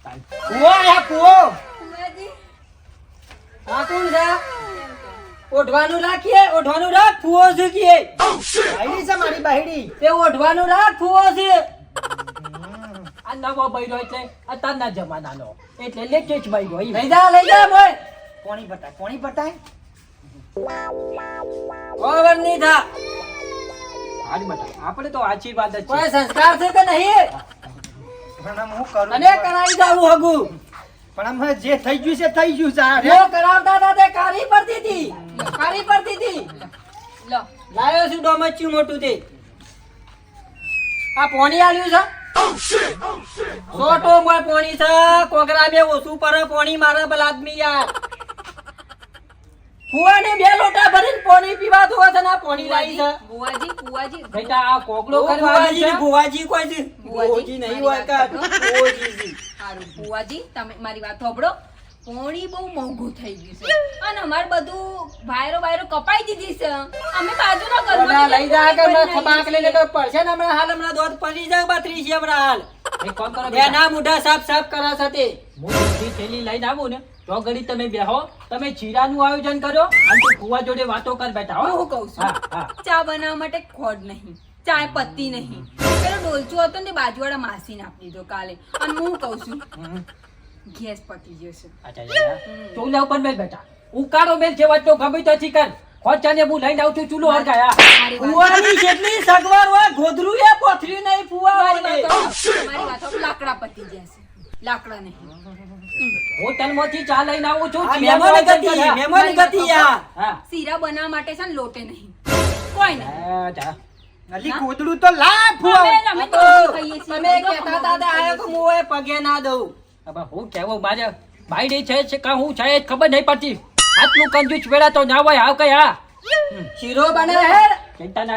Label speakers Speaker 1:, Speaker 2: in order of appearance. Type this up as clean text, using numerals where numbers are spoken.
Speaker 1: કુવો આયા કુવો.
Speaker 2: ફુવાજી
Speaker 1: આ કોણ છે? ઓઢવાનું રાખીએ, ઓઢવાનું રાખ, ફુવો છે કે
Speaker 3: બાયડી છે મારી બાયડી.
Speaker 1: તે ઓઢવાનું રાખ, ફુવો છે. આ નવો બૈરો એટલે અત્યારના જમાનાનો એટલે લેટેસ્ટ બૈરો. લઈ જા ભાઈ.
Speaker 3: કોણી પટાય.
Speaker 1: ઓવર નહીં થા.
Speaker 4: હાલ બટા આપણે તો આછી વાત જ છે.
Speaker 1: કોઈ સંસ્કાર છે કે નહીં?
Speaker 3: પણ આમ હું કરું
Speaker 1: અને કરાવી જાવું હગું.
Speaker 3: પણ આમ જે થઈ ગયું છે થઈ ગયું છે.
Speaker 1: જો કરાવતા હતા તે કારી પડતી હતી. કારી પડતી હતી.
Speaker 2: લો
Speaker 1: લાયો છું ડોમચ્યું મોટું તે. આ પોણી આલ્યું છે. સોટો મોય પોણી છે. કોગરા બે ઓછું પર પોણી મારે બલ આદમી યાર. ફુવાને 2 લોટા ભરીને પોણી પીવા દો છે ને પોણી લાવી છે.
Speaker 2: ફુવાજી
Speaker 4: બેટા આ કોગળો
Speaker 1: ઓ
Speaker 4: કરવાની છે.
Speaker 1: ભુવાજી કોઈ છે?
Speaker 2: ભુવાજી
Speaker 1: નહીં હોય કા ભુવાજી છે.
Speaker 2: સારું ફુવાજી તમે મારી વાત સાંભળો. પોણી બહુ મોંઘું થઈ ગયું છે અને અમાર બધું વાયરો કપાઈ દીધી છે. અમે બાજુના ઘરમાં
Speaker 1: લઈ જા કે મેં ખબાક લઈને તો પડશે ને હમણાં દોધ પડી જાય 32 છે હમણાં હાલ.
Speaker 4: એક કામ કરો
Speaker 1: બે
Speaker 4: બેટા
Speaker 1: ના મુઢા સાફ કરે છે તે.
Speaker 4: હું બધી થેલી લઈને આવું ને તો ઘડી તમે બેહો તમે ચીરાનું આયોજન કરો અને તું ફુવા જોડે વાતો કર બેટા હો.
Speaker 2: હું કહું છું
Speaker 4: હા હા
Speaker 2: ચા બનાવવા માટે ખોડ નહીં, ચાય પત્તી નહીં. પેલો ડોલચો હતો ને તે બાજુવાળા માસીને આપી દીધો કાલે. અને હું કહું છું ગેસ પતી ગયો છે.
Speaker 4: અચ્છા ચૂલા ઉપર મેલ બેટા ઉકાળો મેલ છે વાત તો ગમે તો કર ખોચાને હું લઈને આવું છું ચૂલો હરગાયા
Speaker 2: મારી વાત
Speaker 1: ફુવાની જેટલી સગવડ હોય ગોધરું એ પોથરી નહીં ફુવા
Speaker 2: મારી
Speaker 1: વાળે.
Speaker 2: વાતો લાકડા પતી ગયા છે, લાકડા નહીં.
Speaker 4: હોટલમાંથી ચા લઈને આવું છું
Speaker 1: આ
Speaker 4: ચીરાનું
Speaker 1: મહેમાન
Speaker 4: આયોજન
Speaker 1: ગતિ,
Speaker 4: કર.
Speaker 1: મહેમાન ગતિ યાર.
Speaker 4: હા
Speaker 2: શીરા બનાવવા માટે છે ને લોટે નહીં, કોઈ નહીં.
Speaker 4: જા
Speaker 3: અલી કોદડું તો લા ફુવા.
Speaker 2: અમે
Speaker 1: તો
Speaker 2: તો ખાઈએ છીએ.
Speaker 1: તમે કહેતા હતા તે આયો કે હું એ પગે ના દઉં.
Speaker 4: હવે હું કેવું મારે બાયડી છે કે હું છે એ ખબર નહીં પડતી આટલું કંજૂસ વેળા તો ના હોય હાવ કઈ હા
Speaker 1: શીરો બને હે
Speaker 4: ચિંતા ના